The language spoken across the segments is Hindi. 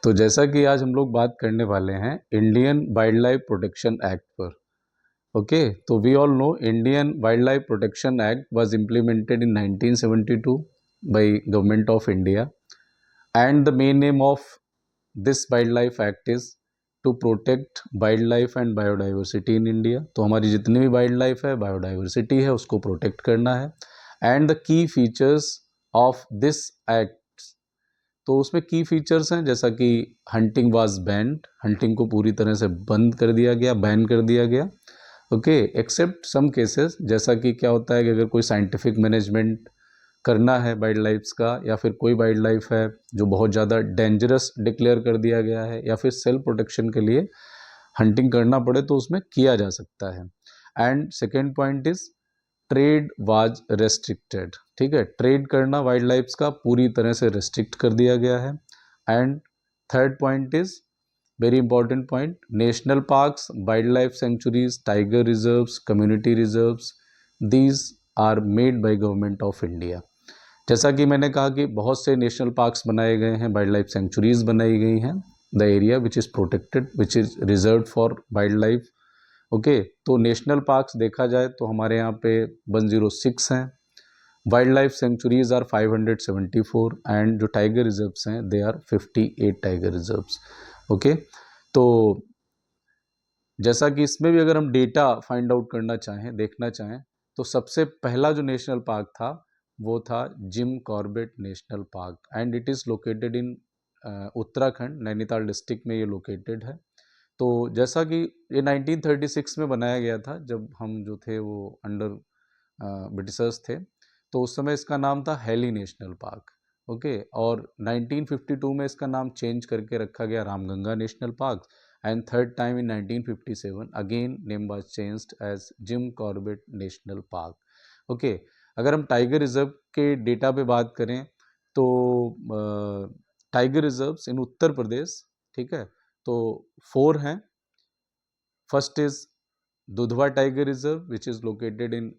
तो जैसा कि आज हम लोग बात करने वाले हैं Indian wild life protection act पर। ओके, तो we all know Indian wild life protection act was implemented in 1972 by government of India and the main aim of this wild life act is to protect wild life and biodiversity in India. तो हमारी जितनी भी वाइल्ड लाइफ है, बायोडाइवर्सिटी है, उसको प्रोटेक्ट करना है। And the key features of this act, तो उसमें की फीचर्स हैं जैसा कि हंटिंग वाज बैंड, हंटिंग को पूरी तरह से बंद कर दिया गया, बैन कर दिया गया। ओके, एक्सेप्ट सम केसेस, जैसा कि क्या होता है कि अगर कोई साइंटिफिक मैनेजमेंट करना है वाइल्ड लाइफ्स का, या फिर कोई वाइल्ड लाइफ है जो बहुत ज़्यादा डेंजरस डिक्लेयर कर दिया गया है, या फिर सेल्फ प्रोटेक्शन के लिए हंटिंग करना पड़े, तो उसमें किया जा सकता है। And second point is trade was restricted. ठीक है, ट्रेड करना वाइल्ड लाइफ्स का पूरी तरह से रेस्ट्रिक्ट कर दिया गया है। And third point is very important point, national parks, wild life sanctuaries, tiger reserves, community reserves, these are made by government of India. जैसा कि मैंने कहा कि बहुत से नेशनल पार्क्स बनाए गए हैं, वाइल्ड लाइफ सेंचुरीज बनाई गई हैं, the area which is protected, which is reserve for wild life. Okay, तो नेशनल पार्क्स देखा जाए तो हमारे यहाँ पे 106 हैं, wild life sanctuaries are 574 and जो टाइगर रिजर्व्स हैं they are 58 tiger reserves. Okay, तो जैसा कि इसमें भी अगर हम डेटा फाइंड आउट करना चाहें, देखना चाहें, तो सबसे पहला जो नेशनल पार्क था वो था gym Corbett national park and it is located in Uttarakhand, Nainital district में ये लोकेटेड है। तो जैसा कि ये 1936 में बनाया गया था, जब हम जो थे वो अंडर ब्रिटिशर्स थे, तो उस समय इसका नाम था हैली नेशनल पार्क। ओके, और 1952 में इसका नाम चेंज करके रखा गया Ramganga national park and third time in 1957 again name was changed as Jim Corbett national park. Okay, अगर हम टाइगर रिजर्व के डेटा पे बात करें तो टाइगर रिजर्व्स इन उत्तर प्रदेश, ठीक है, तो 4 हैं। First is Dudhwa tiger reserve which is located in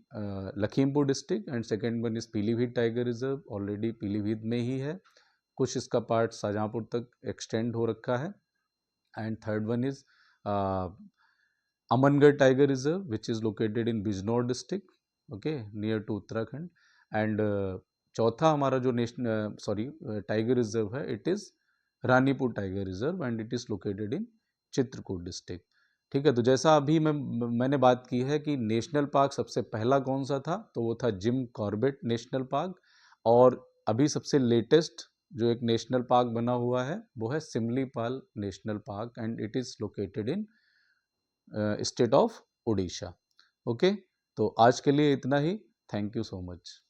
Lakhimpur district and second one is Pilibhit tiger reserve, already Pilibhit में ही है, कुछ इसका पार्ट शाहजहाँपुर तक एक्सटेंड हो रखा है। And third one is Amangarh tiger reserve which is located in Bijnor district, okay, near to Uttarakhand. And चौथा हमारा जो टाइगर रिजर्व है, it is Ranipur tiger reserve and it is located in Chitrakoot district. ठीक है, तो जैसा अभी मैंने बात की है कि नेशनल पार्क सबसे पहला कौन सा था, तो वो था जिम कॉर्बेट नेशनल पार्क। और अभी सबसे लेटेस्ट जो एक नेशनल पार्क बना हुआ है वो है Similipal national park and it is located in state of Orissa. Okay, तो आज के लिए इतना ही। Thank you so much.